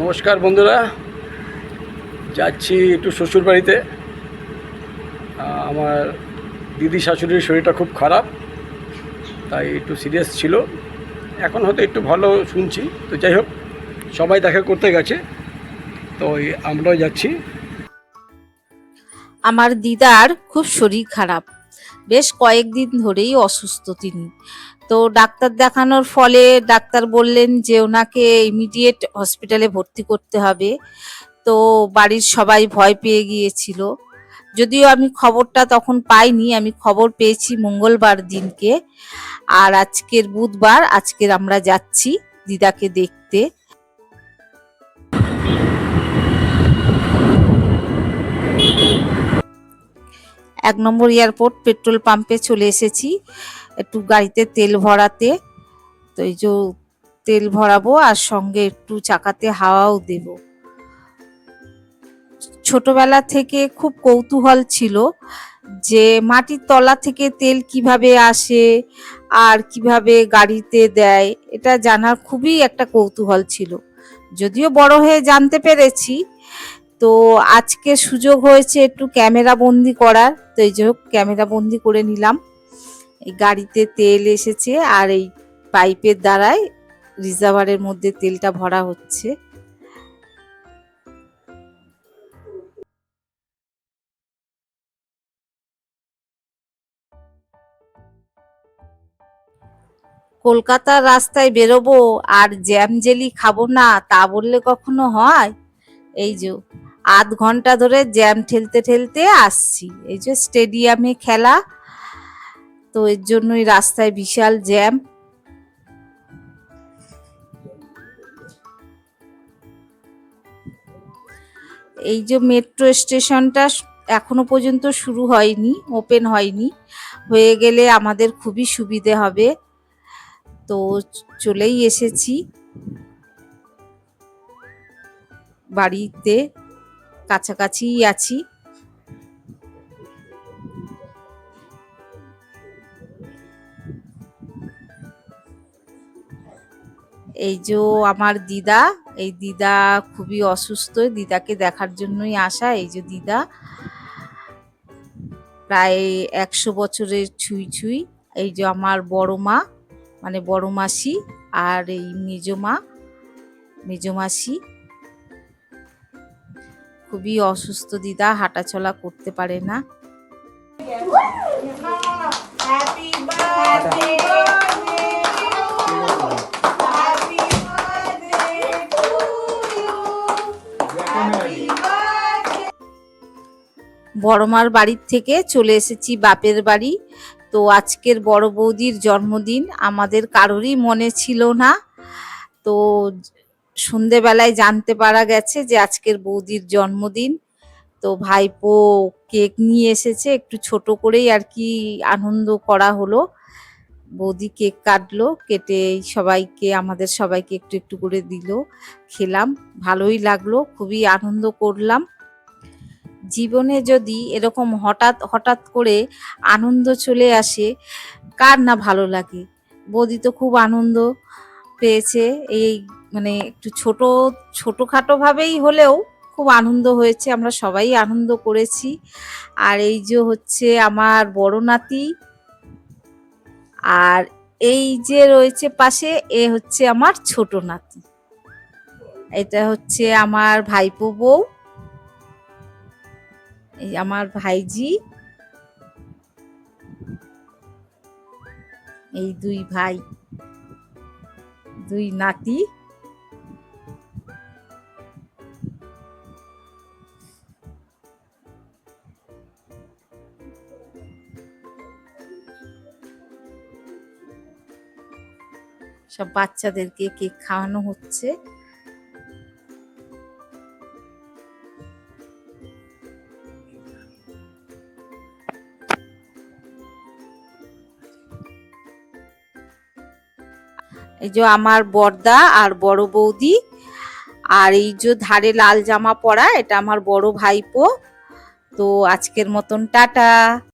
নমস্কার বন্ধুরা, যাচ্ছি একটু শ্বশুর বাড়িতে। আমার দিদি শাশুড়ির শরীরটা খুব খারাপ, তাই একটু সিরিয়াস ছিল। এখন হয়তো একটু ভালো শুনছি। তো যাই হোক, সবাই দেখা করতে গেছে, তো আমরাও যাচ্ছি। আমার দিদার খুব শরীর খারাপ, বেশ কয়েকদিন ধরেই অসুস্থ তিনি। তো ডাক্তার দেখানোর ফলে ডাক্তার বললেন যে ওনাকে ইমিডিয়েট হসপিটালে ভর্তি করতে হবে। তো বাড়ির সবাই ভয় পেয়ে গিয়েছিল, যদিও আমি খবরটা তখন পাইনি। আমি খবর পেয়েছি মঙ্গলবার দিনকে, আর আজকের বুধবার। আজকের আমরা যাচ্ছি দিদাকে দেখতে। 1 নম্বর এয়ারপোর্ট পেট্রোল পাম্পে চলে এসেছি একটু গাড়িতে তেল ভরাতে। তো এই যে তেল ভরাবো, আর সঙ্গে একটু চাকাতে হাওয়াও দেব। ছোটবেলা থেকে খুব কৌতূহল ছিল যে মাটির তলা থেকে তেল কিভাবে আসে আর কিভাবে গাড়িতে দেয়, এটা জানার খুবই একটা কৌতূহল ছিল। যদিও বড় হয়ে জানতে পেরেছি। তো আজকে সুযোগ হয়েছে একটু ক্যামেরা বন্দি করার, তো এই যে ক্যামেরা বন্দি করে নিলাম। এই গাড়িতে তেল এসেছে, আর এই পাইপের দ্বারাই রিজার্ভারের মধ্যে তেলটা ভরা হচ্ছে। কলকাতার রাস্তায় বেরোবো আর জ্যাম জেলি খাবো না, তা বললে কখনো হয়? এই যে আধ ঘন্টা ধরে জ্যাম ঠেলতে ঠেলতে আসছি। এই যে স্টেডিয়ামে খেলা, তো এর জন্যই রাস্তায় বিশাল জ্যাম। এই যে মেট্রো স্টেশনটা এখনো পর্যন্ত শুরু হয়নি, ওপেন হয়নি। হয়ে গেলে আমাদের খুবই সুবিধে হবে। তো চলেই এসেছি বাড়িতে, কাছাকাছিই আছি। এই যে আমার দিদা, এই দিদা খুবই অসুস্থ, দিদাকে দেখার জন্যই আসা। এই যে দিদা প্রায় 100 বছরের ছুঁই ছুঁই। এই যে আমার বড় মা, মানে বড় মাসি, আর এই মেজো মাসি। খুবই অসুস্থ দিদা, হাঁটাচলা করতে পারে না। বড়মার বাড়ির থেকে চলে এসেছি বাপের বাড়ি। তো আজকের বড় বৌদির জন্মদিন, আমাদের কারোরই মনে ছিল না। তো সন্ধেবেলায় জানতে পারা গেছে যে আজকের বৌদির জন্মদিন। তো ভাইপো কেক নিয়ে এসেছে, একটু ছোট করেই আর কি আনন্দ করা হলো। বৌদি কেক কাটলো, কেটে সবাইকে, আমাদের সবাইকে একটু একটু করে দিল, খেলাম, ভালোই লাগলো, খুবই আনন্দ করলাম। জীবনে যদি এরকম হঠাৎ হঠাৎ করে আনন্দ চলে আসে, কার না ভালো লাগে। বৌদি তো খুব আনন্দ পেয়েছে। এই মানে একটু ছোটখাটো ভাবেই হলেও খুব আনন্দ হয়েছে, আমরা সবাই আনন্দ করেছি। আর এই যে হচ্ছে আমার বড় নাতি, আর এই যে রয়েছে পাশে, এ হচ্ছে আমার ছোট নাতি। এটা হচ্ছে আমার ভাইপো বউ, এই আমার ভাইজি, এই দুই ভাই, দুই নাতি। সব বাচ্চাদেরকে কেক খাওয়ানো হচ্ছে। এই যে আমার বড়দা আর বড় বৌদি, আর এই যে ধারে লাল জামা পরা, এটা আমার বড় ভাইপো। তো আজকের মতন টাটা।